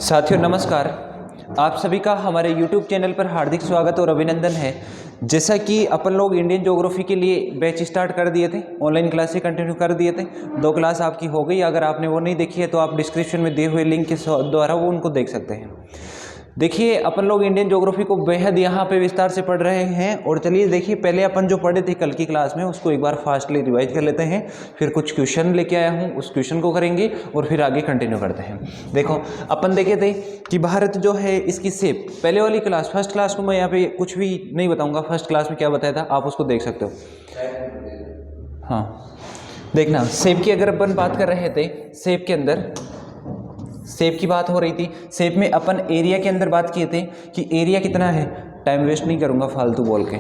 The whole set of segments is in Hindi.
साथियों नमस्कार। आप सभी का हमारे YouTube चैनल पर हार्दिक स्वागत और अभिनंदन है। जैसा कि अपन लोग इंडियन ज्योग्राफी के लिए बैच स्टार्ट कर दिए थे, ऑनलाइन क्लासेस कंटिन्यू कर दिए थे। 2 क्लास आपकी हो गई। अगर आपने वो नहीं देखी है तो आप डिस्क्रिप्शन में दिए हुए लिंक के द्वारा वो उनको देख सकते हैं। देखिए, अपन लोग इंडियन ज्योग्राफी को बेहद यहाँ पे विस्तार से पढ़ रहे हैं। और चलिए देखिए, पहले अपन जो पढ़े थे कल की क्लास में उसको एक बार फास्टली रिवाइज कर लेते हैं। फिर कुछ क्वेश्चन लेके आया हूँ, उस क्वेश्चन को करेंगे और फिर आगे कंटिन्यू करते हैं। देखो, अपन देखे थे कि भारत जो है इसकी शेप, पहले वाली क्लास फर्स्ट क्लास को मैं यहाँ पे कुछ भी नहीं बताऊँगा। फर्स्ट क्लास में क्या बताया था आप उसको देख सकते हो। हाँ देखना, शेप की अगर अपन बात कर रहे थे, शेप के अंदर शेप की बात हो रही थी। शेप में अपन एरिया के अंदर बात किए थे कि एरिया कितना है। टाइम वेस्ट नहीं करूंगा फालतू बोल के,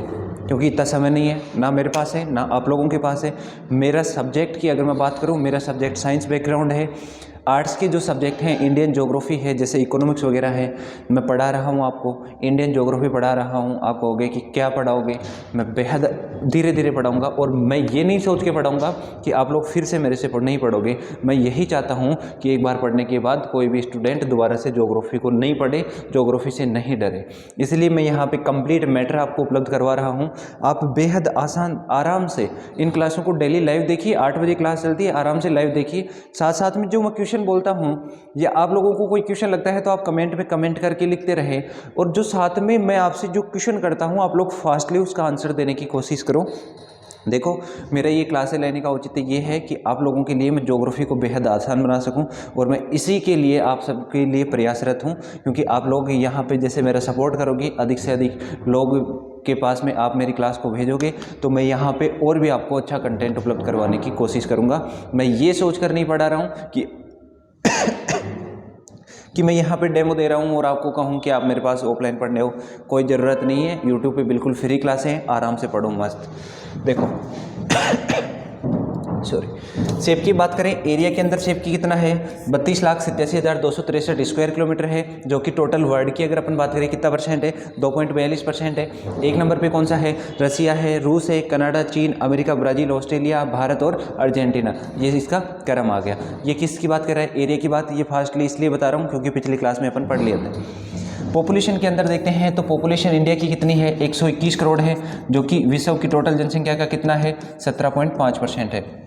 क्योंकि इतना समय नहीं है, ना मेरे पास है ना आप लोगों के पास है। मेरा सब्जेक्ट की अगर मैं बात करूं, मेरा सब्जेक्ट साइंस बैकग्राउंड है। आर्ट्स के जो सब्जेक्ट हैं इंडियन ज्योग्राफी है, जैसे इकोनॉमिक्स वगैरह है, मैं पढ़ा रहा हूँ आपको। इंडियन ज्योग्राफी पढ़ा रहा हूँ। आप कहोगे कि क्या पढ़ाओगे, मैं बेहद धीरे धीरे पढ़ाऊँगा। और मैं ये नहीं सोच के पढ़ाऊँगा कि आप लोग फिर से मेरे से नहीं पढ़ोगे। मैं यही चाहता हूँ कि एक बार पढ़ने के बाद कोई भी स्टूडेंट दोबारा से ज्योग्राफी को नहीं पढ़े, ज्योग्राफी से नहीं डरे। इसलिए मैं यहाँ पे कंप्लीट मैटर आपको उपलब्ध करवा रहा हूँ। आप बेहद आसान आराम से इन क्लासों को डेली लाइव देखिए। 8 बजे क्लास चलती है, आराम से लाइव देखिए। साथ साथ में जो मैं क्वेश्चन बोलता हूँ, या आप लोगों को कोई क्वेश्चन लगता है तो आप कमेंट में कमेंट करके लिखते रहे। और जो साथ में मैं आपसे जो क्वेश्चन करता हूँ, आप लोग फास्टली उसका आंसर देने की कोशिश करो। देखो, मेरा ये क्लासें लेने का औचित्य ये है कि आप लोगों के लिए मैं ज्योग्राफी को बेहद आसान बना सकूं। और मैं इसी के लिए आप सबके लिए प्रयासरत हूं, क्योंकि आप लोग यहाँ पे जैसे मेरा सपोर्ट करोगे, अधिक से अधिक लोग के पास में आप मेरी क्लास को भेजोगे, तो मैं यहाँ पे और भी आपको अच्छा कंटेंट उपलब्ध करवाने की कोशिश करूँगा। मैं ये सोच कर नहीं पढ़ा रहा हूँ कि मैं यहाँ पे डेमो दे रहा हूँ और आपको कहूँ कि आप मेरे पास ऑफलाइन पढ़ने हो। कोई ज़रूरत नहीं है। यूट्यूब पे बिल्कुल फ्री क्लासें हैं, आराम से पढ़ो मस्त। देखो शेप की बात करें, एरिया के अंदर शेप की कितना है, 32,87,263 स्क्वायर किलोमीटर है, जो कि टोटल वर्ल्ड की अगर अपन बात करें कितना परसेंट है, 2.42% है। एक नंबर पे कौन सा है, रसिया है, रूस है, कनाडा, चीन, अमेरिका, ब्राज़ील, ऑस्ट्रेलिया, भारत और अर्जेंटीना। ये इसका क्रम आ गया। ये किसकी बात कर रहा है, एरिया की बात। ये फास्टली इसलिए बता रहा हूँ क्योंकि पिछली क्लास में अपन पढ़ लिए थे। पॉपुलेशन के अंदर देखते हैं तो पॉपुलेशन इंडिया की कितनी है, 121 करोड़ है, जो कि विश्व की टोटल जनसंख्या का कितना है, 17.5% है।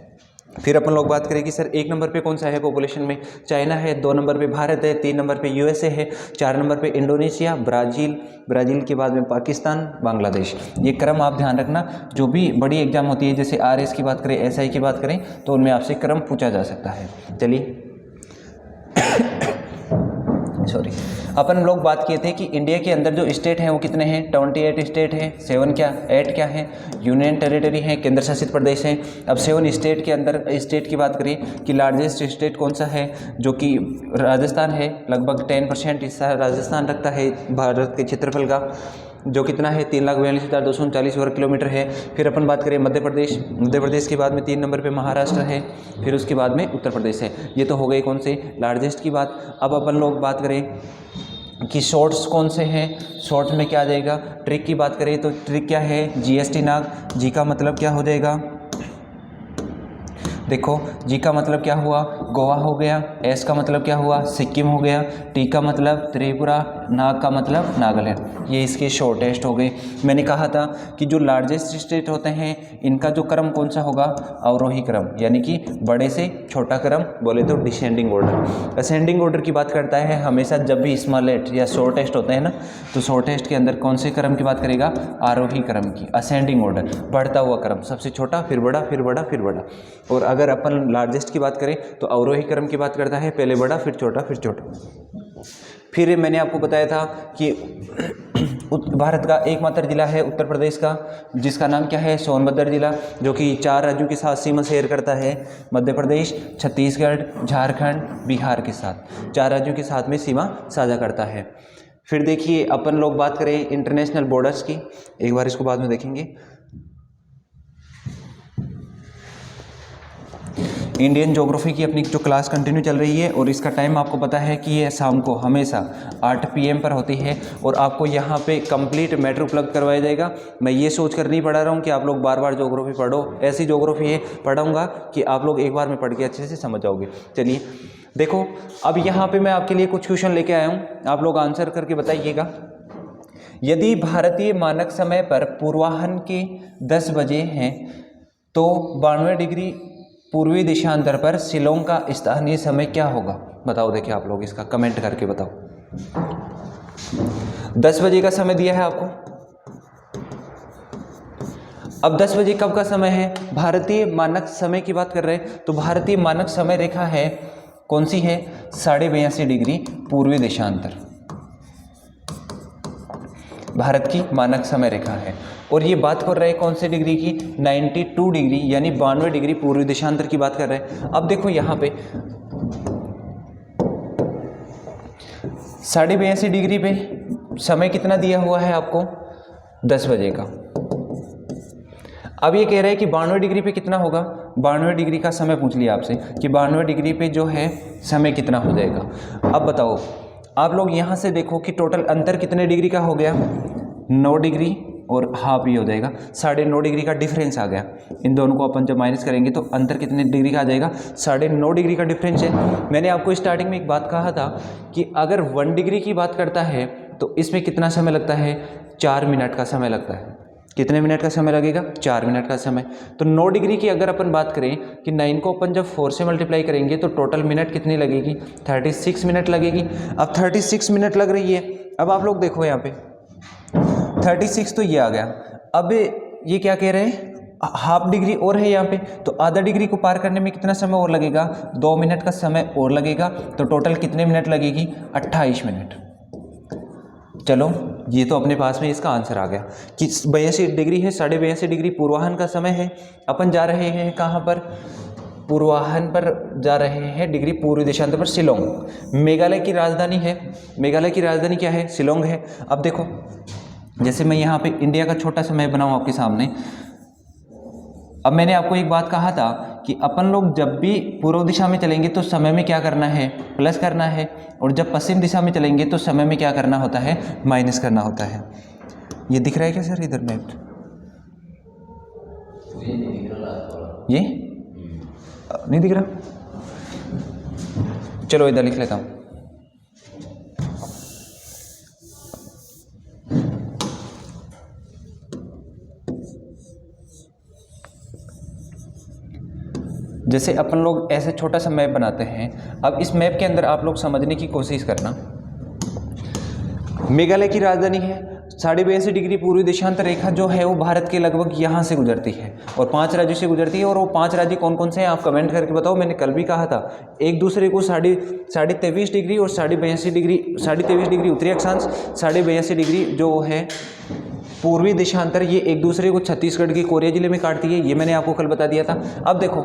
फिर अपन लोग बात करें कि सर 1 नंबर पे कौन सा है पॉपुलेशन में, चाइना है, 2 नंबर पे भारत है, 3 नंबर पे यूएसए है, 4 नंबर पे इंडोनेशिया, ब्राज़ील के बाद में पाकिस्तान, बांग्लादेश। ये क्रम आप ध्यान रखना। जो भी बड़ी एग्जाम होती है, जैसे आरएस की बात करें, एसआई की बात करें, तो उनमें आपसे क्रम पूछा जा सकता है। चलिए अपन लोग बात किए थे कि इंडिया के अंदर जो स्टेट हैं वो कितने हैं, 28 स्टेट हैं। 8 क्या है, यूनियन टेरिटरी है, केंद्र शासित प्रदेश हैं। अब 7 स्टेट के अंदर स्टेट की बात करें कि लार्जेस्ट स्टेट कौन सा है, जो कि राजस्थान है। लगभग 10% हिस्सा राजस्थान रखता है भारत के क्षेत्रफल का, जो कितना है, 3,42,239 वर्ग किलोमीटर है। फिर अपन बात करें मध्य प्रदेश के बाद में 3 नंबर पे महाराष्ट्र है, फिर उसके बाद में उत्तर प्रदेश है। ये तो हो गई कौन से, लार्जेस्ट की बात। अब अपन लोग बात करें कि शॉर्ट्स कौन से हैं, शॉर्ट्स में क्या आ जाएगा। ट्रिक की बात करें तो ट्रिक क्या है, जीएसटी नाग। जी का मतलब क्या हो जाएगा, देखो जी का मतलब क्या हुआ, गोवा हो गया। एस का मतलब क्या हुआ, सिक्किम हो गया। टी का मतलब त्रिपुरा, नाग का मतलब नागालैंड। ये इसके शॉर्टेस्ट हो गए। मैंने कहा था कि जो लार्जेस्ट स्टेट होते हैं इनका जो क्रम कौन सा होगा, अवरोही क्रम, यानी कि बड़े से छोटा क्रम, बोले तो डिसेंडिंग ऑर्डर। असेंडिंग ऑर्डर की बात करता है हमेशा जब भी स्मॉलेस्ट या शॉर्टेस्ट होते हैं ना, तो शॉर्टेस्ट के अंदर कौन से क्रम की बात करेगा, आरोही क्रम की। असेंडिंग ऑर्डर, बढ़ता हुआ क्रम, सबसे छोटा फिर बड़ा फिर बड़ा फिर बड़ा। और अगर अपन लार्जेस्ट की बात करें तो अवरोही क्रम की बात करता है, पहले बड़ा फिर छोटा फिर छोटा। फिर मैंने आपको बताया था कि भारत का एकमात्र जिला है उत्तर प्रदेश का, जिसका नाम क्या है, सोनभद्र जिला, जो कि 4 राज्यों के साथ सीमा शेयर करता है। मध्य प्रदेश, छत्तीसगढ़, झारखंड, बिहार के साथ 4 राज्यों के साथ में सीमा साझा करता है। फिर देखिए अपन लोग बात करें इंटरनेशनल बॉर्डर्स की, एक बार इसको बाद में देखेंगे। इंडियन ज्योग्राफी की अपनी जो क्लास कंटिन्यू चल रही है, और इसका टाइम आपको पता है कि ये शाम को हमेशा 8 PM पर होती है। और आपको यहाँ पे कंप्लीट मैटर उपलब्ध करवाया जाएगा। मैं ये सोच कर नहीं पढ़ा रहा हूँ कि आप लोग बार बार ज्योग्राफी पढ़ो, ऐसी ज्योग्राफी है पढ़ाऊँगा कि आप लोग एक बार में पढ़ के अच्छे से समझ जाओगे। चलिए देखो अब यहाँ पे मैं आपके लिए कुछ क्वेश्चन लेके आया हूँ, आप लोग आंसर करके बताइएगा। यदि भारतीय मानक समय पर पूर्वाह्न के 10 बजे हैं तो 92 डिग्री पूर्वी देशांतर पर शिलोंग का स्थानीय समय क्या होगा? बताओ, देखिए आप लोग इसका कमेंट करके बताओ। 10 बजे का समय दिया है आपको। अब 10 बजे कब का समय है? भारतीय मानक समय की बात कर रहे हैं, तो भारतीय मानक समय रेखा है कौन सी है? 82.5 डिग्री पूर्वी देशांतर भारत की मानक समय रेखा है। और ये बात कर रहे हैं कौन से डिग्री की? 92 डिग्री यानी 92 डिग्री पूर्वी देशांतर की बात कर रहे हैं। अब देखो यहाँ पे 82.5 डिग्री पे समय कितना दिया हुआ है आपको? 10 बजे का। अब ये कह रहे हैं कि 92 डिग्री पे कितना होगा? 92 डिग्री का समय पूछ लिया आपसे कि 92 डिग्री पे जो है समय कितना हो जाएगा। अब बताओ आप लोग यहाँ से देखो कि टोटल अंतर कितने डिग्री का हो गया? 9 डिग्री और हाफ ये हो जाएगा, 9.5 डिग्री का डिफरेंस आ गया। इन दोनों को अपन जब माइनस करेंगे तो अंतर कितने डिग्री का आ जाएगा? 9.5 डिग्री का डिफरेंस है। मैंने आपको स्टार्टिंग में एक बात कहा था कि अगर 1 डिग्री की बात करता है तो इसमें कितना समय लगता है? 4 मिनट का समय लगता है। कितने मिनट का समय लगेगा? 4 मिनट का समय। तो 9 डिग्री की अगर अपन बात करें कि 9 को अपन जब 4 से मल्टीप्लाई करेंगे तो टोटल मिनट कितनी लगेगी? 36 मिनट लगेगी। अब 36 मिनट लग रही है। अब आप लोग देखो यहाँ पे 36 तो ये आ गया। अब ये क्या कह रहे हैं? हाफ डिग्री और है यहाँ पे, तो आधा डिग्री को पार करने में कितना समय और लगेगा? 2 मिनट का समय और लगेगा। तो टोटल कितने मिनट लगेगी? 28 मिनट। चलो ये तो अपने पास में इसका आंसर आ गया कि 82 डिग्री है, 82.5 डिग्री पूर्वाह्न का समय है। अपन जा रहे हैं कहाँ पर? पूर्वाह्न पर जा रहे हैं, डिग्री पूर्वी देशांतर पर शिलोंग। मेघालय की राजधानी है। मेघालय की राजधानी क्या है? शिलोंग है। अब देखो जैसे मैं यहाँ पे इंडिया का छोटा सा मैप बनाऊँ आपके सामने। अब मैंने आपको एक बात कहा था कि अपन लोग जब भी पूर्व दिशा में चलेंगे तो समय में क्या करना है? प्लस करना है, और जब पश्चिम दिशा में चलेंगे तो समय में क्या करना होता है? माइनस करना होता है। ये दिख रहा है क्या सर इधर मैप? ये नहीं दिख रहा? चलो इधर लिख लेता हूँ। जैसे अपन लोग ऐसे छोटा सा मैप बनाते हैं। अब इस मैप के अंदर आप लोग समझने की कोशिश करना। मेघालय की राजधानी है, 82.5 डिग्री पूर्वी देशांतर रेखा जो है वो भारत के लगभग यहाँ से गुजरती है और 5 राज्यों से गुजरती है। और वो 5 राज्य कौन कौन से हैं आप कमेंट करके बताओ। मैंने कल भी कहा था एक दूसरे को 23.5 डिग्री और 82.5 डिग्री, 23.5 डिग्री उत्तरी अक्षांश, 82.5 डिग्री जो है पूर्वी देशांतर, ये एक दूसरे को छत्तीसगढ़ के कोरिया जिले में काटती है। ये मैंने आपको कल बता दिया था। अब देखो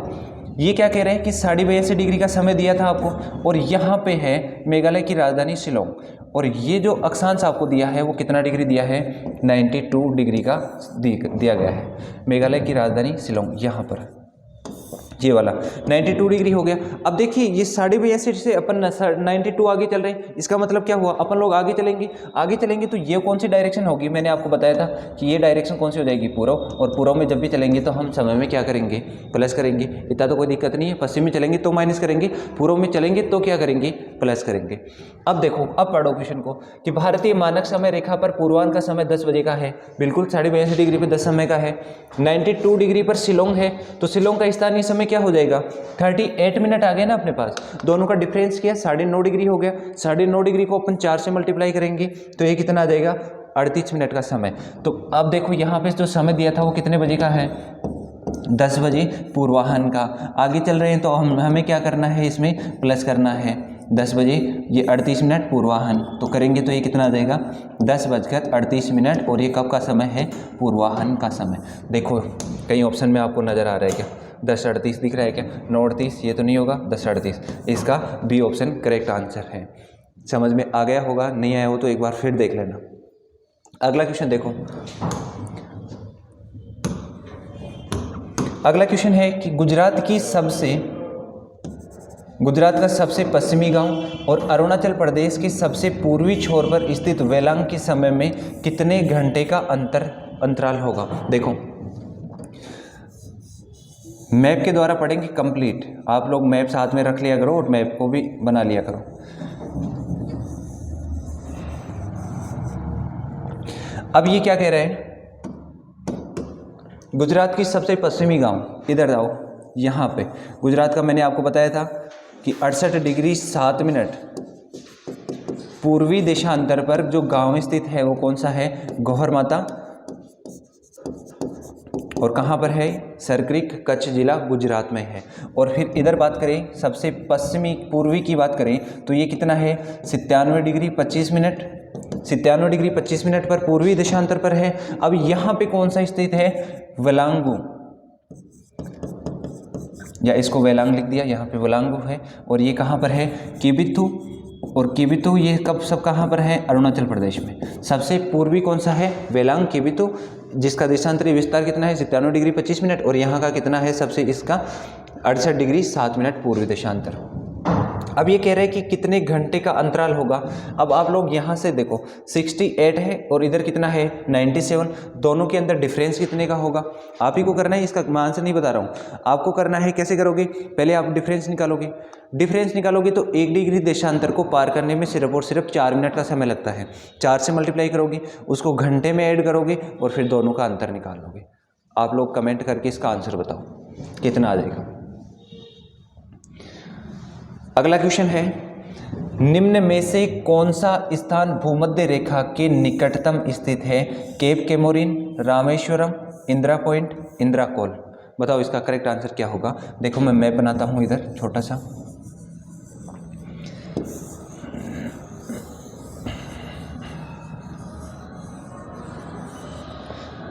ये क्या कह रहे हैं कि 82.5 डिग्री का समय दिया था आपको, और यहाँ पे है मेघालय की राजधानी शिलोंग, और ये जो अक्षांश आपको दिया है वो कितना डिग्री दिया है? 92 डिग्री का दिया गया है। मेघालय की राजधानी शिलोंग यहाँ पर ये वाला 92 डिग्री हो गया। अब देखिए ये 82.5 से अपन 92 आगे चल रहे हैं। इसका मतलब क्या हुआ? अपन लोग आगे चलेंगे तो ये कौन सी डायरेक्शन होगी? मैंने आपको बताया था कि ये डायरेक्शन कौन सी हो जाएगी? पूर्व। और पूर्व में जब भी चलेंगे तो हम समय में क्या करेंगे? प्लस करेंगे। इतना तो कोई दिक्कत नहीं है। पश्चिम में चलेंगे तो माइनस करेंगे, पूर्व में चलेंगे तो क्या करेंगे? प्लस करेंगे। अब देखो, अब पढ़ो क्वेश्चन को कि भारतीय मानक समय रेखा पर पूर्वाह्न का समय 10 बजे का है, बिल्कुल 82.5 डिग्री पर 10 समय का है। 92 डिग्री पर शिलोंग है, तो शिलोंग का स्थानीय समय क्या हो जाएगा? 38 मिनट आ गए ना अपने पास। दोनों का डिफरेंस किया, 9.5 डिग्री हो गया। 9.5 डिग्री को अपन 4 से मल्टीप्लाई करेंगे तो ये कितना आ जाएगा? 38 मिनट का समय। तो अब देखो यहाँ पे जो समय दिया था वो कितने बजे का है? 10 बजे पूर्वाह्न का। आगे चल रहे हैं तो हमें क्या करना है? इसमें प्लस करना है। 10 बजे ये 38 मिनट पूर्वाह्न, तो करेंगे तो ये कितना आ जाएगा? 10:38 और ये कब का समय है? पूर्वाह्न का समय। देखो कहीं ऑप्शन में आपको नज़र आ रहा है क्या? 10:38 दिख रहा है क्या? 9:38 ये तो नहीं होगा, 10:38 इसका बी ऑप्शन करेक्ट आंसर है। समझ में आ गया होगा, नहीं आया हो तो एक बार फिर देख लेना। अगला क्वेश्चन देखो। अगला क्वेश्चन है कि गुजरात का सबसे पश्चिमी गांव और अरुणाचल प्रदेश के सबसे पूर्वी छोर पर स्थित वेलांग के समय में कितने घंटे का अंतराल होगा? देखो मैप के द्वारा पढ़ेंगे कंप्लीट। आप लोग मैप साथ में रख लिया करो और मैप को भी बना लिया करो। अब ये क्या कह रहे हैं, गुजरात की सबसे पश्चिमी गांव, इधर आओ, यहाँ पे गुजरात का मैंने आपको बताया था कि 68 डिग्री 7 मिनट पूर्वी देशांतर पर जो गांव स्थित है वो कौन सा है, गौहर माता, और कहाँ पर है, सरक्रिक, कच्छ जिला गुजरात में है। और फिर इधर बात करें सबसे पश्चिमी पूर्वी की बात करें तो ये कितना है, 97 डिग्री 25 मिनट, 97 डिग्री 25 मिनट पर पूर्वी देशांतर पर है। अब यहाँ पे कौन सा स्थित है, वेलांगू, या इसको वेलांग लिख दिया, यहाँ पे वेलांगू है। और ये कहाँ पर है, किबिथु, और किबिथु ये कब सब कहाँ पर है, अरुणाचल प्रदेश में। सबसे पूर्वी कौन सा है, वेलांग, किबिथु, जिसका देशांतरी विस्तार कितना है, 97 डिग्री 25 मिनट, और यहाँ का कितना है सबसे, इसका 68 डिग्री 7 मिनट पूर्वी देशांतर। अब ये कह रहे हैं कि कितने घंटे का अंतराल होगा। अब आप लोग यहाँ से देखो 68 है और इधर कितना है 97, दोनों के अंदर डिफरेंस कितने का होगा आप ही को करना है, इसका मैं आंसर नहीं बता रहा हूँ, आपको करना है। कैसे करोगे, पहले आप डिफरेंस निकालोगे, डिफरेंस निकालोगे तो 1 डिग्री देशांतर को पार करने में सिर्फ और सिर्फ 4 मिनट का समय लगता है। 4 से मल्टीप्लाई करोगे, उसको घंटे में ऐड करोगे और फिर दोनों का अंतर निकाल लोगे। आप लोग कमेंट करके इसका आंसर बताओ कितना आ जाएगा। अगला क्वेश्चन है, निम्न में से कौन सा स्थान भूमध्य रेखा के निकटतम स्थित है, cap Comorin, Rameswaram, Indira point, Indira कोल। बताओ इसका करेक्ट आंसर क्या होगा। देखो मैं मैप बनाता हूं इधर छोटा सा,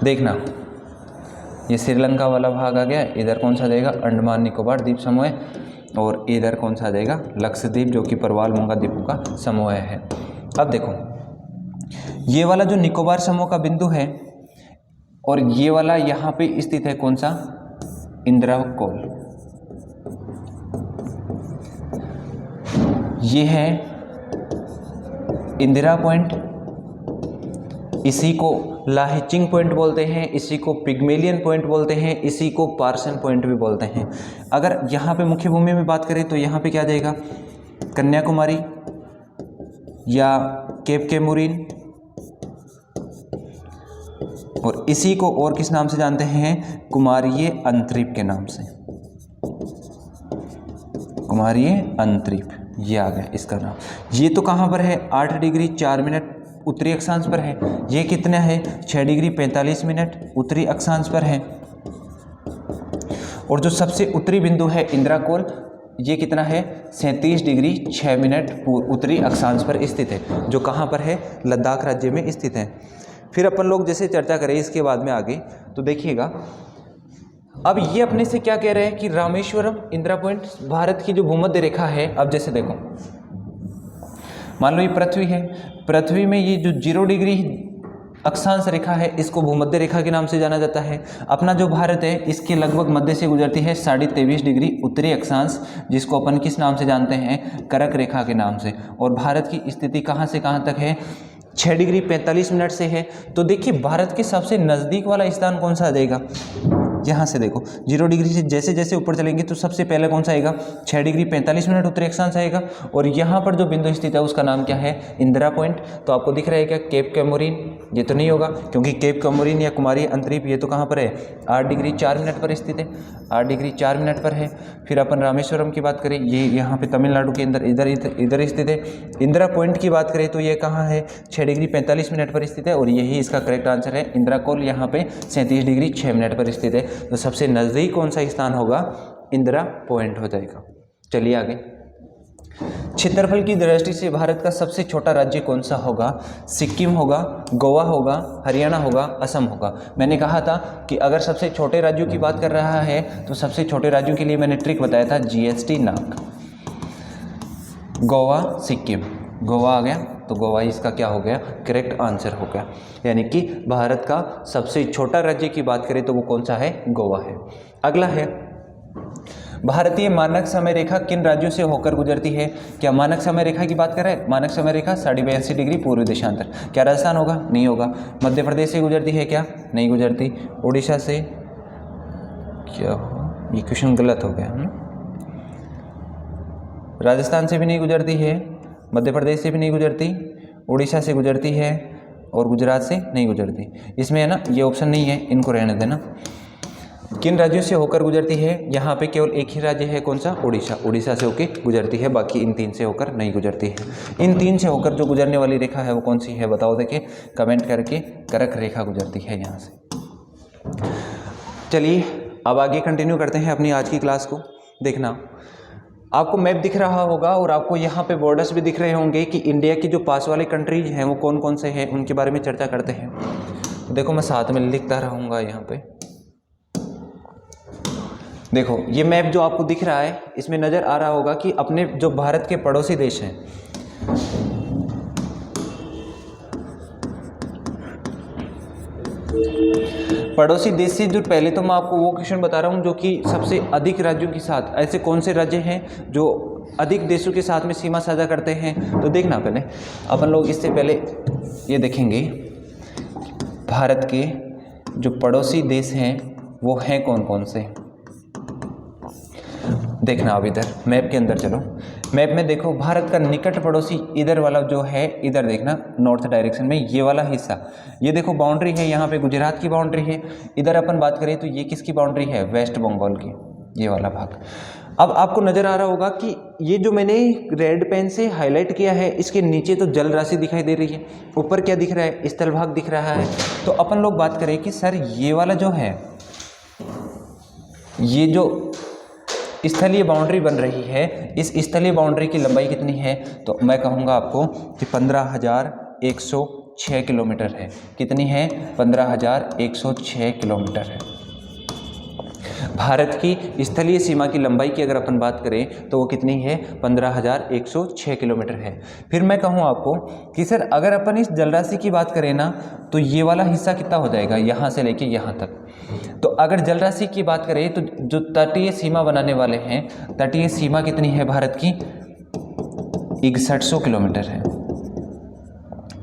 देखना ये श्रीलंका वाला भाग आ गया, इधर कौन सा देगा, अंडमान निकोबार द्वीप समूह, और इधर कौन सा देगा, लक्षद्वीप, जो कि परवाल मूंगा द्वीपों का समूह है। अब देखो ये वाला जो निकोबार समूह का बिंदु है और ये वाला यहाँ पे स्थित है कौन सा, इंदिरा कोल। ये है इंदिरा पॉइंट, इसी को लाहिचिंग पॉइंट बोलते हैं, इसी को पिग्मेलियन पॉइंट बोलते हैं, इसी को पार्सन पॉइंट भी बोलते हैं। अगर यहाँ पे मुख्य भूमि में बात करें तो यहाँ पे क्या जाएगा, कन्याकुमारी या केप केमोरिन, और इसी को और किस नाम से जानते हैं, कुमारीय अंतरीप के नाम से, कुमारीय अंतरीप, ये आ गया इसका नाम। ये तो कहाँ पर है, 8 डिग्री 4 मिनट उत्तरी अक्षांश पर है। ये कितना है, 6 डिग्री 45 मिनट उत्तरी अक्षांश पर है। और जो सबसे उत्तरी बिंदु है इंदिरा कोल, ये कितना है, 37 डिग्री 6 मिनट उत्तरी अक्षांश पर स्थित है, जो कहाँ पर है, लद्दाख राज्य में स्थित है। फिर अपन लोग जैसे चर्चा करें इसके बाद में आगे तो देखिएगा। अब ये अपने से क्या कह रहे हैं कि रामेश्वरम, इंदिरा पॉइंट भारत की जो भूमध्य रेखा है। अब जैसे देखो मान लो ये पृथ्वी है, पृथ्वी में ये जो 0 डिग्री अक्षांश रेखा है इसको भूमध्य रेखा के नाम से जाना जाता है। अपना जो भारत है इसके लगभग मध्य से गुजरती है 23.5 डिग्री उत्तरी अक्षांश, जिसको अपन किस नाम से जानते हैं, कर्क रेखा के नाम से। और भारत की स्थिति कहाँ से कहाँ तक है, 6 डिग्री 45 मिनट से है। तो देखिए भारत के सबसे नज़दीक वाला स्थान कौन सा आ जाएगा, यहाँ से देखो 0 डिग्री से जैसे जैसे ऊपर चलेंगे तो सबसे पहले कौन सा आएगा, 6 डिग्री 45 मिनट उत्तरी अक्षांश आएगा। और यहाँ पर जो बिंदु स्थित है उसका नाम क्या है, इंदिरा पॉइंट। तो आपको दिख रहा है क्या, केप केमोरिन, ये तो नहीं होगा क्योंकि केप केमोरिन या कुमारी अंतरीप ये तो कहाँ पर है, 8 डिग्री 4 मिनट पर स्थित है, 8 डिग्री 4 मिनट पर है। फिर अपन रामेश्वरम की बात करें, ये यहाँ पे तमिलनाडु के अंदर इधर स्थित है। इंदिरा पॉइंट की बात करें तो ये कहाँ है, 6 डिग्री 45 मिनट पर स्थित है, और यही इसका करेक्ट आंसर है। इंदिरा कोल यहाँ पे 37 डिग्री 6 मिनट पर स्थित है। तो सबसे नज़दीक कौन सा स्थान होगा, इंदिरा पॉइंट हो जाएगा। चलिए आगे, क्षेत्रफल की दृष्टि से भारत का सबसे छोटा राज्य कौन सा होगा, सिक्किम होगा, गोवा होगा, हरियाणा होगा, असम होगा। मैंने कहा था कि अगर सबसे छोटे राज्यों की बात कर रहा है तो सबसे छोटे राज्यों के लिए मैंने ट्रिक बताया था, GST नाक, गोवा, सिक्किम, गोवा आ गया तो गोवा इसका क्या हो गया, करेक्ट आंसर हो गया। यानी कि भारत का सबसे छोटा राज्य की बात करें तो वो कौन सा है, गोवा है। अगला है, भारतीय मानक समय रेखा किन राज्यों से होकर गुजरती है। क्या मानक समय रेखा की बात कर रहे हैं, मानक समय रेखा 82.5 डिग्री पूर्वी देशांतर, क्या राजस्थान होगा, नहीं होगा। मध्य प्रदेश से गुजरती है क्या, नहीं गुजरती। उड़ीसा से क्या हो, ये क्वेश्चन गलत हो गया है ना। राजस्थान से भी नहीं गुजरती है, मध्य प्रदेश से भी नहीं गुजरती, उड़ीसा से गुजरती है और गुजरात से नहीं गुजरती। इसमें है ना ये ऑप्शन नहीं है, इनको रहने देना। किन राज्यों से होकर गुजरती है? यहाँ पे केवल एक ही राज्य है, कौन सा? उड़ीसा। उड़ीसा से होकर गुजरती है, बाकी इन 3 से होकर नहीं गुजरती है। इन 3 से होकर जो गुजरने वाली रेखा है वो कौन सी है बताओ, देखिए कमेंट करके। कर्क रेखा गुजरती है यहाँ से। चलिए अब आगे कंटिन्यू करते हैं अपनी आज की क्लास को। देखना आपको मैप दिख रहा होगा और आपको यहाँ पे बॉर्डर्स भी दिख रहे होंगे कि इंडिया की जो पास वाले कंट्रीज हैं वो कौन कौन से हैं, उनके बारे में चर्चा करते हैं। तो देखो मैं साथ में लिखता रहूँगा यहाँ पे। देखो ये मैप जो आपको दिख रहा है इसमें नज़र आ रहा होगा कि अपने जो भारत के पड़ोसी देश हैं, पड़ोसी देश से जो पहले तो मैं आपको वो क्वेश्चन बता रहा हूँ जो कि सबसे अधिक राज्यों के साथ, ऐसे कौन से राज्य हैं जो अधिक देशों के साथ में सीमा साझा करते हैं। तो देखना पहले अपन लोग इससे पहले ये देखेंगे भारत के जो पड़ोसी देश हैं वो हैं कौन कौन से। देखना अब इधर मैप के अंदर चलो। मैप में देखो भारत का निकट पड़ोसी इधर वाला जो है, इधर देखना नॉर्थ डायरेक्शन में ये वाला हिस्सा, ये देखो बाउंड्री है, यहाँ पे गुजरात की बाउंड्री है। इधर अपन बात करें तो ये किसकी बाउंड्री है? वेस्ट बंगाल की, ये वाला भाग। अब आपको नज़र आ रहा होगा कि ये जो मैंने रेड पेन से हाईलाइट किया है इसके नीचे तो जल राशि दिखाई दे रही है, ऊपर क्या दिख रहा है? स्थल भाग दिख रहा है। तो अपन लोग बात करें कि सर ये वाला जो है, ये जो स्थलीय बाउंड्री बन रही है, इस स्थलीय बाउंड्री की लंबाई कितनी है? तो मैं कहूँगा आपको कि 15,106 किलोमीटर है। कितनी है? 15,106 किलोमीटर है। भारत की स्थलीय सीमा की लंबाई की अगर अपन बात करें तो वो कितनी है? 15,106 किलोमीटर है। फिर मैं कहूँ आपको कि सर अगर अपन इस जलराशि की बात करें ना तो ये वाला हिस्सा कितना हो जाएगा यहाँ से लेके यहाँ तक। तो अगर जलराशि की बात करें तो जो तटीय सीमा बनाने वाले हैं, तटीय सीमा कितनी है भारत की? 6100 किलोमीटर है।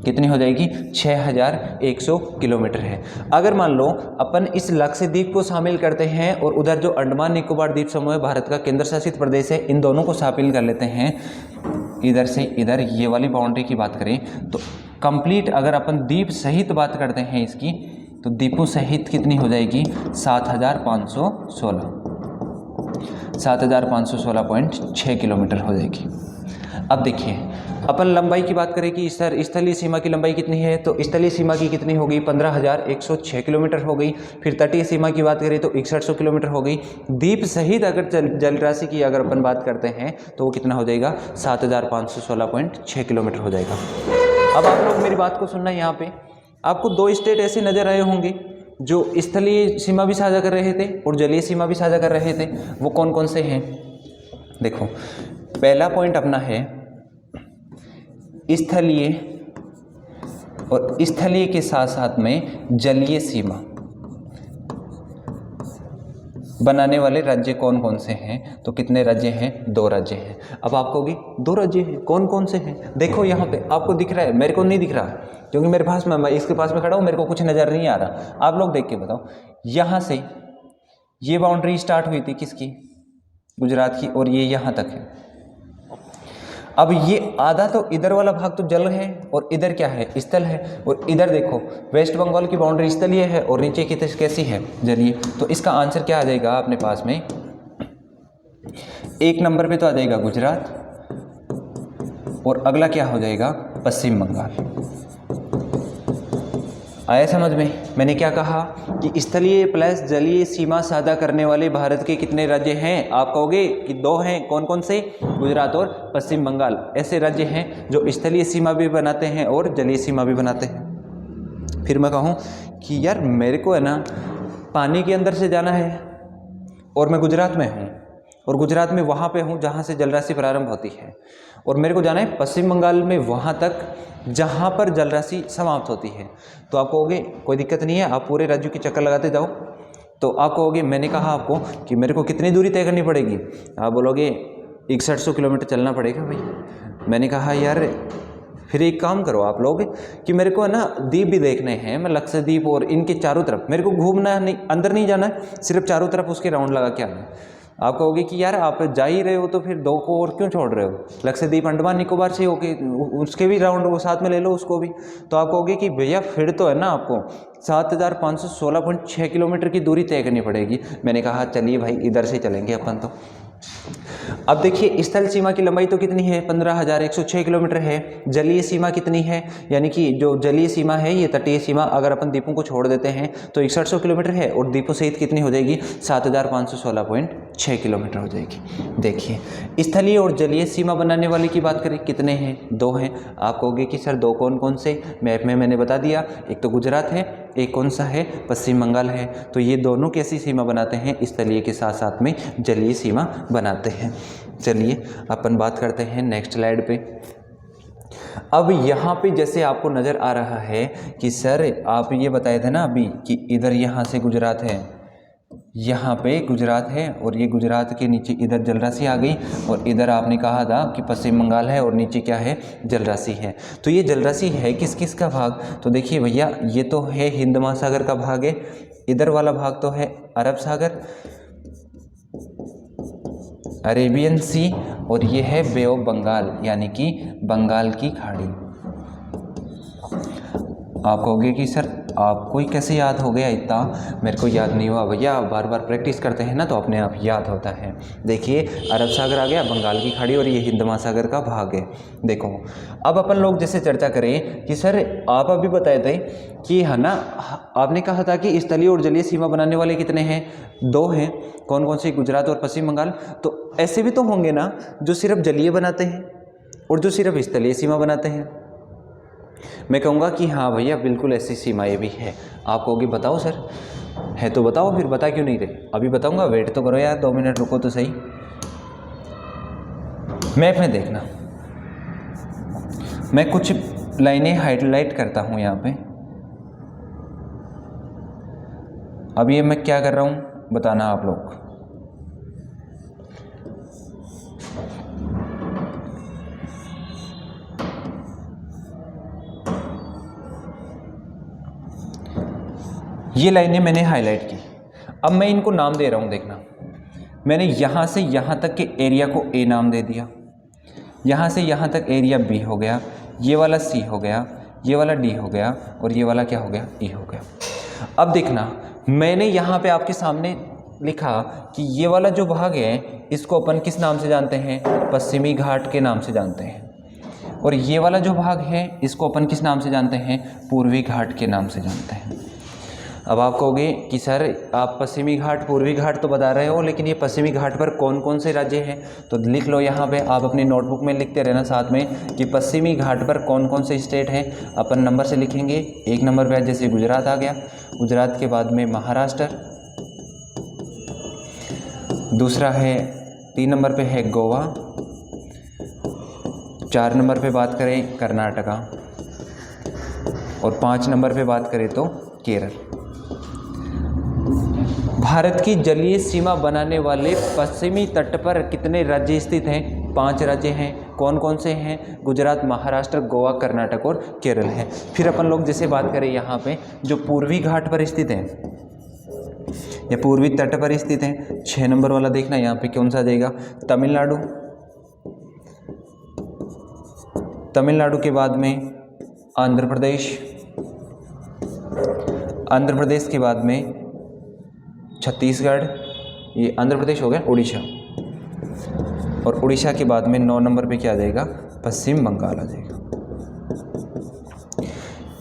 कितनी हो जाएगी? 6100 किलोमीटर है। अगर मान लो अपन इस लक्षद्वीप को शामिल करते हैं और उधर जो अंडमान निकोबार द्वीप समूह है, भारत का केंद्र शासित प्रदेश है, इन दोनों को शामिल कर लेते हैं, इधर से इधर ये वाली बाउंड्री की बात करें तो कंप्लीट अगर अपन द्वीप सहित बात करते हैं इसकी, तो द्वीपों सहित कितनी हो जाएगी? 7,516 किलोमीटर हो जाएगी। अब देखिए अपन लंबाई की बात करें कि सर स्थलीय सीमा की लंबाई कितनी है, तो स्थलीय सीमा की कितनी हो गई? 15,106 किलोमीटर हो गई। फिर तटीय सीमा की बात करें तो 6100 किलोमीटर हो गई। द्वीप सहित अगर जल राशि की अगर अपन बात करते हैं तो वो कितना हो जाएगा? 7,516.6 किलोमीटर हो जाएगा। अब आप लोग मेरी बात को सुनना, यहाँ पे आपको 2 स्टेट ऐसे नज़र आए होंगे जो स्थलीय सीमा भी साझा कर रहे थे और जलीय सीमा भी साझा कर रहे थे। वो कौन कौन से हैं? देखो पहला पॉइंट अपना है स्थलीय, और स्थलीय के साथ साथ में जलीय सीमा बनाने वाले राज्य कौन कौन से हैं? तो कितने राज्य हैं? 2 राज्य हैं। अब आप कहोगे 2 राज्य हैं, कौन कौन से हैं? देखो यहाँ पे आपको दिख रहा है, मेरे को नहीं दिख रहा क्योंकि मेरे पास मैं इसके पास में खड़ा हूँ, मेरे को कुछ नज़र नहीं आ रहा। आप लोग देख के बताओ, यहाँ से ये बाउंड्री स्टार्ट हुई थी किसकी? गुजरात की, और ये यहाँ तक है। अब ये आधा तो इधर वाला भाग तो जल है और इधर क्या है? स्थल है। और इधर देखो वेस्ट बंगाल की बाउंड्री स्थलीय है और नीचे की कैसी है? जलीय। तो इसका आंसर क्या आ जाएगा अपने पास में? 1 नंबर पे तो आ जाएगा गुजरात और अगला क्या हो जाएगा? पश्चिम बंगाल। आया समझ में? मैंने क्या कहा कि स्थलीय प्लस जलीय सीमा साझा करने वाले भारत के कितने राज्य हैं? आप कहोगे कि 2 हैं। कौन कौन से? गुजरात और पश्चिम बंगाल ऐसे राज्य हैं जो स्थलीय सीमा भी बनाते हैं और जलीय सीमा भी बनाते हैं। फिर मैं कहूँ कि यार मेरे को है ना पानी के अंदर से जाना है और मैं गुजरात में हूँ और गुजरात में वहाँ पे हूँ जहाँ से जलराशि प्रारंभ होती है, और मेरे को जाना है पश्चिम बंगाल में वहाँ तक जहाँ पर जलराशि समाप्त होती है। तो आप कहोगे कोई दिक्कत नहीं है, आप पूरे राज्यों की चक्कर लगाते जाओ। तो आप कहोगे मैंने कहा आपको कि मेरे को कितनी दूरी तय करनी पड़ेगी? आप बोलोगे 6100 किलोमीटर चलना पड़ेगा भाई। मैंने कहा यार फिर एक काम करो आप लोग कि मेरे को है ना द्वीप भी देखने हैं, मैं लक्षद्वीप और इनके चारों तरफ मेरे को घूमना नहीं, अंदर नहीं जाना है, सिर्फ चारों तरफ उसके राउंड लगा के आना है। आप कहोगे कि यार आप जा ही रहे हो तो फिर 2 को और क्यों छोड़ रहे हो, लक्षद्वीप अंडमान निकोबार से होके उसके भी राउंड वो साथ में ले लो उसको भी। तो आप कहोगे कि भैया फिर तो है ना आपको 7516.6 किलोमीटर की दूरी तय करनी पड़ेगी। मैंने कहा चलिए भाई इधर से चलेंगे अपन। तो अब देखिए स्थल सीमा की लंबाई तो कितनी है, 15,106 किलोमीटर है। जलीय सीमा कितनी है, यानी कि जो जलीय सीमा है ये तटीय सीमा अगर अपन द्वीपों को छोड़ देते हैं तो 6100 किलोमीटर है, और द्वीपों सहित कितनी हो जाएगी 7516.6 किलोमीटर हो जाएगी। देखिए स्थलीय और जलीय सीमा बनाने वाले की बात करें कितने हैं, 2 हैं। आप कहोगे कि सर 2 कौन कौन से, मैप में मैंने बता दिया, एक तो गुजरात है, एक कौन सा है, पश्चिम बंगाल है। तो ये दोनों कैसी सीमा बनाते हैं, स्थलीय के साथ साथ में जलीय सीमा बनाते हैं। चलिए अपन बात करते हैं नेक्स्ट स्लाइड पे। अब यहाँ पे जैसे आपको नज़र आ रहा है कि सर आप ये बताए थे ना अभी कि इधर यहाँ से गुजरात है, यहाँ पे गुजरात है, और ये गुजरात के नीचे इधर जलराशि आ गई, और इधर आपने कहा था कि पश्चिम बंगाल है और नीचे क्या है, जलराशि है। तो ये जलराशि है किस किस का भाग, तो देखिए भैया ये तो है हिंद महासागर का भाग है, इधर वाला भाग तो है अरब सागर, अरेबियन सी, और ये है बे ऑफ बंगाल यानी कि बंगाल की खाड़ी। आप कहोगे कि सर आपको ही कैसे याद हो गया इतना, मेरे को याद नहीं हुआ भैया, बार बार प्रैक्टिस करते हैं ना तो अपने आप याद होता है। देखिए अरब सागर आ गया, बंगाल की खाड़ी, और ये हिंद महासागर का भाग है। देखो अब अपन लोग जैसे चर्चा करें कि सर आप अभी बताए थे कि है ना, आपने कहा था कि स्थलीय और जलीय सीमा बनाने वाले कितने हैं, 2 हैं। कौन कौन से, गुजरात और पश्चिम बंगाल। तो ऐसे भी तो होंगे ना जो सिर्फ जलीय बनाते हैं और जो सिर्फ स्थलीय सीमा बनाते हैं। मैं कहूँगा कि हाँ भैया बिल्कुल ऐसी सीमाएं भी है। आप कहोगे बताओ सर, है तो बताओ, फिर बता क्यों नहीं रहे, अभी बताऊँगा, वेट तो करो यार 2 मिनट रुको तो सही। मैप में देखना, मैं कुछ लाइनें हाईलाइट करता हूँ यहाँ पे। अब ये मैं क्या कर रहा हूँ बताना आप लोग। ये लाइनें मैंने हाईलाइट की, अब मैं इनको नाम दे रहा हूँ। देखना मैंने यहाँ से यहाँ तक के एरिया को ए नाम दे दिया, यहाँ से यहाँ तक एरिया बी हो गया, ये वाला सी हो गया, ये वाला डी हो गया, और ये वाला क्या हो गया, ई हो गया। अब देखना मैंने यहाँ पे आपके सामने लिखा कि ये वाला जो भाग है इसको अपन किस नाम से जानते हैं, पश्चिमी घाट के नाम से जानते हैं, और ये वाला जो भाग है इसको अपन किस नाम से जानते हैं, पूर्वी घाट के नाम से जानते हैं। अब आप कहोगे कि सर आप पश्चिमी घाट पूर्वी घाट तो बता रहे हो, लेकिन ये पश्चिमी घाट पर कौन कौन से राज्य हैं, तो लिख लो यहाँ पे, आप अपनी नोटबुक में लिखते रहना साथ में कि पश्चिमी घाट पर कौन कौन से स्टेट हैं। अपन नंबर से लिखेंगे, 1 नंबर पे जैसे गुजरात आ गया, गुजरात के बाद में महाराष्ट्र, दूसरा है 3 नंबर पे है गोवा, 4 नंबर पे बात करें कर्नाटका, और 5 नंबर पे बात करें तो केरल। भारत की जलीय सीमा बनाने वाले पश्चिमी तट पर कितने राज्य स्थित हैं, 5 राज्य हैं। कौन कौन से हैं, गुजरात, महाराष्ट्र, गोवा, कर्नाटक और केरल है। फिर अपन लोग जैसे बात करें यहाँ पे जो पूर्वी घाट पर स्थित हैं या पूर्वी तट पर स्थित हैं, 6 नंबर वाला देखना यहाँ पे कौन सा आ जाएगा, तमिलनाडु। तमिलनाडु के बाद में आंध्र प्रदेश, आंध्र प्रदेश के बाद में छत्तीसगढ़, ये आंध्र प्रदेश हो गया, उड़ीसा, और उड़ीसा के बाद में 9 नंबर पे क्या आ जाएगा, पश्चिम बंगाल आ जाएगा।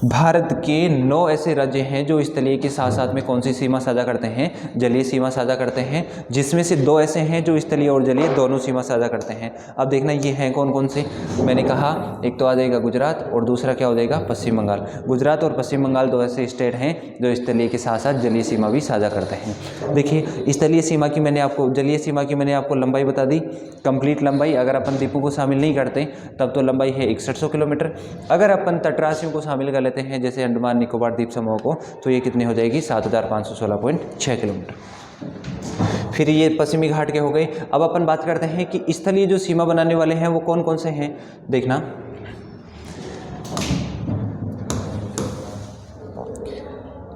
भारत के 9 ऐसे राज्य हैं जो स्थलीय के साथ साथ में कौन सी सीमा साझा करते हैं, जलीय सीमा साझा करते हैं, जिसमें से 2 ऐसे हैं जो स्थलीय और जलीय दोनों सीमा साझा करते हैं। अब देखना ये हैं कौन कौन से, मैंने कहा एक तो आ जाएगा गुजरात और दूसरा क्या हो जाएगा, पश्चिम बंगाल। गुजरात और पश्चिम बंगाल 2 ऐसे स्टेट हैं जो स्थलीय के साथ साथ जलीय सीमा भी साझा करते हैं। देखिए स्थलीय सीमा की मैंने आपको, जलीय सीमा की मैंने आपको लंबाई बता दी, कंप्लीट लंबाई। अगर अपन द्वीपों को शामिल नहीं करते तब तो लंबाई है 6100 किलोमीटर। अगर अपन तटराशियों को शामिल कर लेते हैं जैसे अंडमान निकोबार द्वीप समूह को, तो ये कितनी हो जाएगी, 7516.6 किलोमीटर। फिर ये पश्चिमी घाट के हो गए। अब अपन बात करते हैं कि स्थलीय जो सीमा बनाने वाले हैं वो कौन कौन से हैं। देखना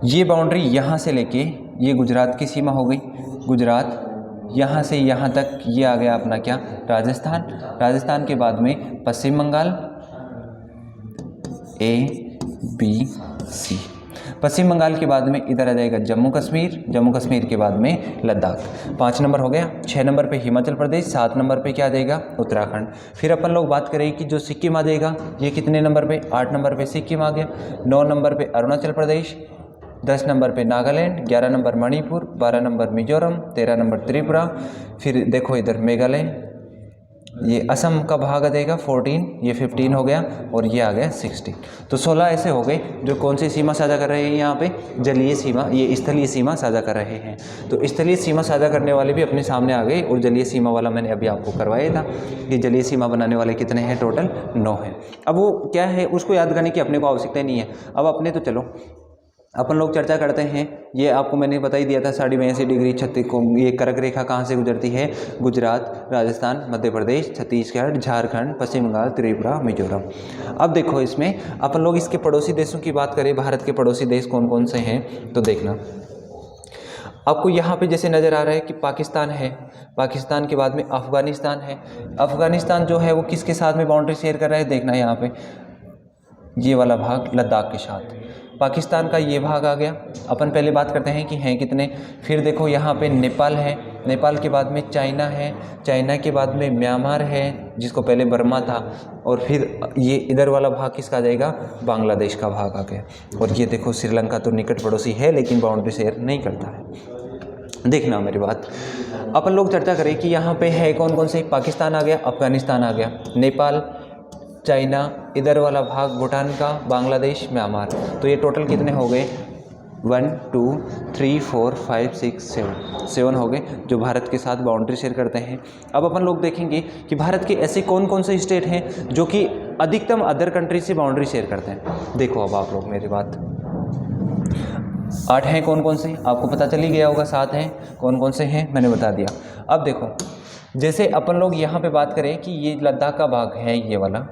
ये बाउंड्री यहाँ से लेके ये गुजरात की सीमा हो गई, गुजरात यहाँ से यहाँ तक ये आ गया अपना क्या, राजस्थान। राजस्थान के बाद में पश्चिम बंगाल, ABC। पश्चिम बंगाल के बाद में इधर आ जाएगा जम्मू कश्मीर, जम्मू कश्मीर के बाद में लद्दाख। 5 नंबर हो गया। 6 नंबर पे हिमाचल प्रदेश, 7 नंबर पे क्या आ जाएगा, उत्तराखंड। फिर अपन लोग बात करें कि जो सिक्किम आ जाएगा, ये कितने नंबर पे, 8 नंबर पे सिक्किम आ गया। 9 नंबर पे अरुणाचल प्रदेश, 10 नंबर पे Nagaland, 11 number Manipur, 12 number Mizoram, 13 number Tripura. फिर देखो इधर मेघालय, ये असम का भाग आ जाएगा 14, ये 15 हो गया और ये आ गया 16। तो 16 ऐसे हो गए जो कौन सी सीमा साझा कर रहे हैं, यहाँ पे जलीय सीमा, ये स्थलीय सीमा साझा कर रहे हैं। तो स्थलीय सीमा साझा करने वाले भी अपने सामने आ गए, और जलीय सीमा वाला मैंने अभी आपको करवाया था कि जलीय सीमा बनाने वाले कितने हैं, टोटल 9 हैं। अब वो क्या है उसको याद करने की अपने को आवश्यकता नहीं है। अब अपने तो चलो अपन लोग चर्चा करते हैं। ये आपको मैंने बता ही दिया था 82.5 डिग्री ये कर्क रेखा कहाँ से गुजरती है, गुजरात, राजस्थान, मध्य प्रदेश, छत्तीसगढ़, झारखंड, पश्चिम बंगाल, त्रिपुरा, मिजोरम। अब देखो इसमें अपन लोग इसके पड़ोसी देशों की बात करें, भारत के पड़ोसी देश कौन कौन से हैं, तो देखना आपको यहाँ पे जैसे नज़र आ रहा है कि पाकिस्तान है, पाकिस्तान के बाद में अफ़गानिस्तान है। अफ़गानिस्तान जो है वो किसके साथ में बाउंड्री शेयर कर रहा है, देखना यहाँ पे ये वाला भाग लद्दाख के साथ। पाकिस्तान का ये भाग आ गया। अपन पहले बात करते हैं कि हैं कितने। फिर देखो यहाँ पे नेपाल है, नेपाल के बाद में चाइना है, चाइना के बाद में म्यांमार है जिसको पहले बर्मा था, और फिर ये इधर वाला भाग किसका आ जाएगा, बांग्लादेश का भाग आ गया। और ये देखो श्रीलंका तो निकट पड़ोसी है लेकिन बाउंड्री शेयर नहीं करता है। देखना मेरी बात, अपन लोग चर्चा करें कि यहाँ पे है कौन कौन से, पाकिस्तान आ गया, अफगानिस्तान आ गया, नेपाल, चाइना, इधर वाला भाग भूटान का, बांग्लादेश, म्यांमार। तो ये टोटल कितने हो गए, 1 2 3 4 5 6 7 हो गए जो भारत के साथ बाउंड्री शेयर करते हैं। अब अपन लोग देखेंगे कि भारत के ऐसे कौन कौन से स्टेट हैं जो कि अधिकतम अदर कंट्री से बाउंड्री शेयर करते हैं। देखो अब आप लोग मेरी बात, 8 हैं कौन कौन से, आपको पता चल ही गया होगा। 7 हैं कौन कौन से हैं मैंने बता दिया। अब देखो जैसे अपन लोग यहाँ पे बात करें कि ये लद्दाख का भाग है, ये वाला,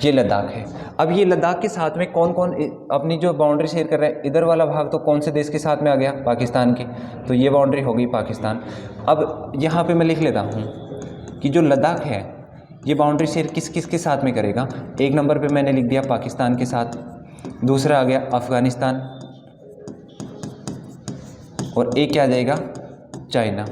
ये लद्दाख है। अब ये लद्दाख के साथ में कौन कौन अपनी जो बाउंड्री शेयर कर रहा है, इधर वाला भाग तो कौन से देश के साथ में आ गया, पाकिस्तान के। तो ये बाउंड्री हो गई पाकिस्तान। अब यहाँ पे मैं लिख लेता हूँ कि जो लद्दाख है ये बाउंड्री शेयर किस किस के साथ में करेगा। 1 नंबर पे मैंने लिख दिया पाकिस्तान के साथ, दूसरा आ गया अफ़गानिस्तान, और एक क्या आ जाएगा, चाइना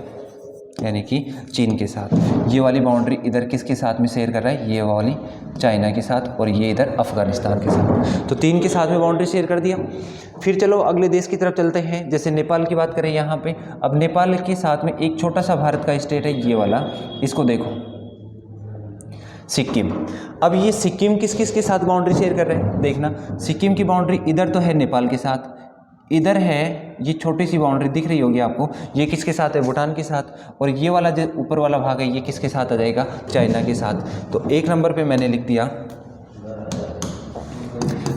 यानी कि चीन के साथ। ये वाली बाउंड्री इधर किसके साथ में शेयर कर रहा है, ये वाली चाइना के साथ, और ये इधर अफ़गानिस्तान के साथ। तो 3 के साथ में बाउंड्री शेयर कर दिया। फिर चलो अगले देश की तरफ चलते हैं। जैसे नेपाल की बात करें यहाँ पे, अब नेपाल के साथ में एक छोटा सा भारत का स्टेट है, ये वाला, इसको देखो सिक्किम। अब ये सिक्किम किस किस के साथ बाउंड्री शेयर कर रहे हैं, देखना सिक्किम की बाउंड्री इधर तो है नेपाल के साथ, इधर है ये छोटी सी बाउंड्री दिख रही होगी आपको, ये किसके साथ है, भूटान के साथ, और ये वाला जो ऊपर वाला भाग है ये किसके साथ आ जाएगा, चाइना के साथ। तो 1 नंबर पे मैंने लिख दिया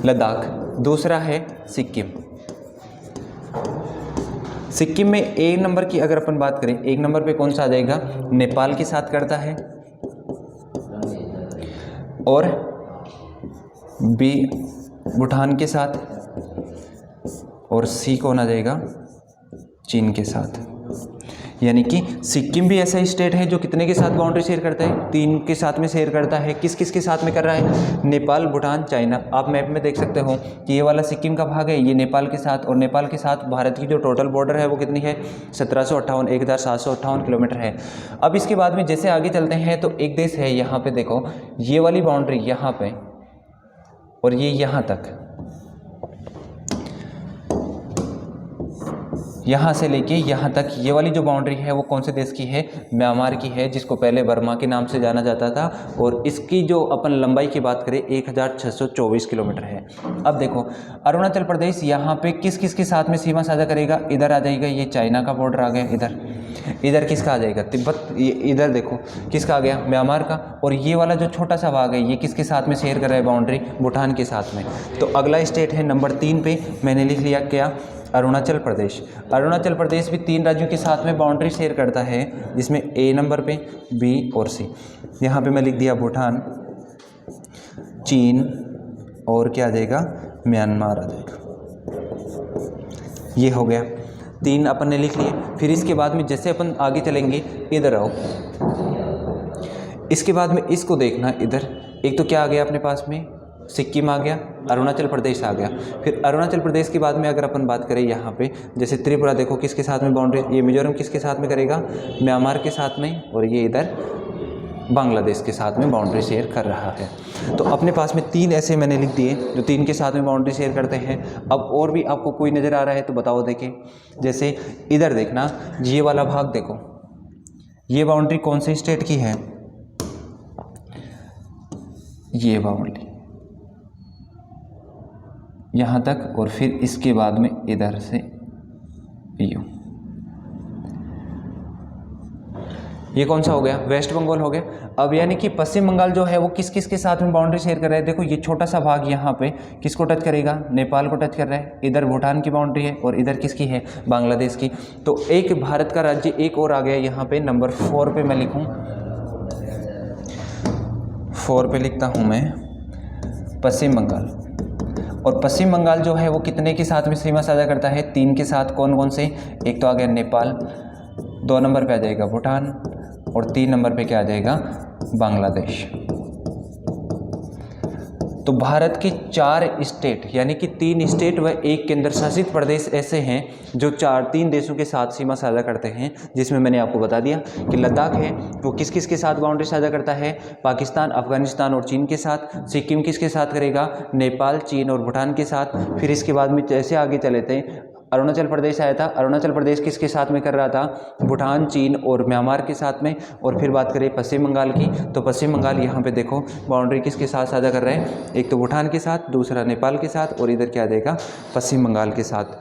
लद्दाख, दूसरा है सिक्किम। सिक्किम में 1 नंबर की अगर अपन बात करें, 1 नंबर पे कौन सा आ जाएगा, नेपाल के साथ करता है, और बी भूटान के साथ, और सी कौन आ जाएगा, चीन के साथ। यानी कि सिक्किम भी ऐसा स्टेट है जो कितने के साथ बाउंड्री शेयर करता है, 3 के साथ में शेयर करता है। किस किस के साथ में कर रहा है, नेपाल, भूटान, चाइना। आप मैप में देख सकते हो कि ये वाला सिक्किम का भाग है, ये नेपाल के साथ, और नेपाल के साथ भारत की जो टोटल बॉर्डर है वो कितनी है, 1758 किलोमीटर है। अब इसके बाद में जैसे आगे चलते हैं तो एक देश है यहाँ पे, देखो ये वाली बाउंड्री यहाँ पे, और ये यहाँ तक, यहाँ से लेके यहाँ तक ये वाली जो बाउंड्री है वो कौन से देश की है, म्यांमार की है, जिसको पहले बर्मा के नाम से जाना जाता था। और इसकी जो अपन लंबाई की बात करें 1624 किलोमीटर है। अब देखो अरुणाचल प्रदेश यहाँ पे किस किस के साथ में सीमा साझा करेगा, इधर आ जाएगा, ये चाइना का बॉर्डर आ गया, इधर किसका आ जाएगा, तिब्बत, इधर देखो किसका आ गया, म्यांमार का। और ये वाला जो छोटा सा भाग है ये किसके साथ में शेयर कर रहा है बाउंड्री, भूटान के साथ में। तो अगला स्टेट है नंबर 3 पे मैंने लिख लिया क्या, अरुणाचल प्रदेश। अरुणाचल प्रदेश भी 3 राज्यों के साथ में बाउंड्री शेयर करता है, जिसमें ए नंबर पे, बी और सी। यहाँ पे मैं लिख दिया भूटान, चीन और क्या आ जाएगा, म्यांमार आ जाएगा। ये हो गया, 3 अपन ने लिख लिए। फिर इसके बाद में जैसे अपन आगे चलेंगे, इधर आओ, इसके बाद में इसको देखना, इधर एक तो क्या आ गया अपने पास में, सिक्किम आ गया, अरुणाचल प्रदेश आ गया। फिर अरुणाचल प्रदेश के बाद में अगर अपन बात करें यहाँ पे, जैसे त्रिपुरा देखो किसके साथ में बाउंड्री, ये मिजोरम किसके साथ में करेगा, म्यांमार के साथ में, और ये इधर बांग्लादेश के साथ में बाउंड्री शेयर कर रहा है। तो अपने पास में 3 ऐसे मैंने लिख दिए जो 3 के साथ में बाउंड्री शेयर करते हैं। अब और भी आपको कोई नज़र आ रहा है तो बताओ। देखें, जैसे इधर देखना, ये वाला भाग देखो, ये बाउंड्री कौन से स्टेट की है, ये बाउंड्री यहाँ तक, और फिर इसके बाद में इधर से यूं, ये कौन सा हो गया, वेस्ट बंगाल हो गया। अब यानी कि पश्चिम बंगाल जो है वो किस किस के साथ में बाउंड्री शेयर कर रहा है। देखो ये छोटा सा भाग यहाँ पे किसको टच करेगा, नेपाल को टच कर रहा है, इधर भूटान की बाउंड्री है और इधर किसकी है, बांग्लादेश की। तो एक भारत का राज्य एक और आ गया यहाँ पे, नंबर 4 पे मैं लिखूँ, 4 पे लिखता हूँ मैं पश्चिम बंगाल। और पश्चिम बंगाल जो है वो कितने के साथ में सीमा साझा करता है, 3 के साथ। कौन कौन से, एक तो आ गया नेपाल, 2 नंबर पे आ जाएगा भूटान, और 3 नंबर पे क्या आ जाएगा, बांग्लादेश। तो भारत के 4 स्टेट यानी कि 3 स्टेट व 1 केंद्र शासित प्रदेश ऐसे हैं जो 3 देशों के साथ सीमा साझा करते हैं, जिसमें मैंने आपको बता दिया कि लद्दाख है वो किस किस के साथ बाउंड्री साझा करता है, पाकिस्तान, अफगानिस्तान और चीन के साथ। सिक्किम किसके साथ करेगा, नेपाल, चीन और भूटान के साथ। फिर इसके बाद में जैसे आगे चले थे, अरुणाचल प्रदेश आया था, अरुणाचल प्रदेश किसके साथ में कर रहा था, भूटान, चीन और म्यांमार के साथ में। और फिर बात करें पश्चिम बंगाल की, तो पश्चिम बंगाल यहाँ पे देखो बाउंड्री किसके साथ साझा कर रहे हैं, एक तो भूटान के साथ, दूसरा नेपाल के साथ, और इधर क्या देगा, पश्चिम बंगाल के साथ,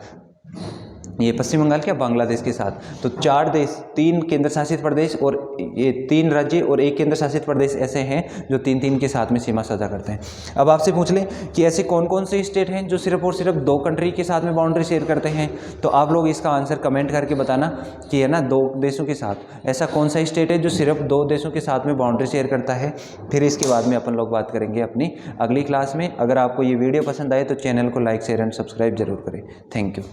ये पश्चिम बंगाल क्या, बांग्लादेश के साथ। तो 4 देश, 3 केंद्र शासित प्रदेश और ये 3 राज्य और 1 केंद्र शासित प्रदेश ऐसे हैं जो 3-3 के साथ में सीमा साझा करते हैं। अब आपसे पूछ लें कि ऐसे कौन कौन से स्टेट हैं जो सिर्फ और सिर्फ 2 कंट्री के साथ में बाउंड्री शेयर करते हैं, तो आप लोग इसका आंसर कमेंट करके बताना कि है ना 2 देशों के साथ ऐसा कौन सा स्टेट है जो सिर्फ 2 देशों के साथ में बाउंड्री शेयर करता है। फिर इसके बाद में अपन लोग बात करेंगे अपनी अगली क्लास में। अगर आपको ये वीडियो पसंद आए तो चैनल को लाइक, शेयर एंड सब्सक्राइब जरूर करें। Thank you.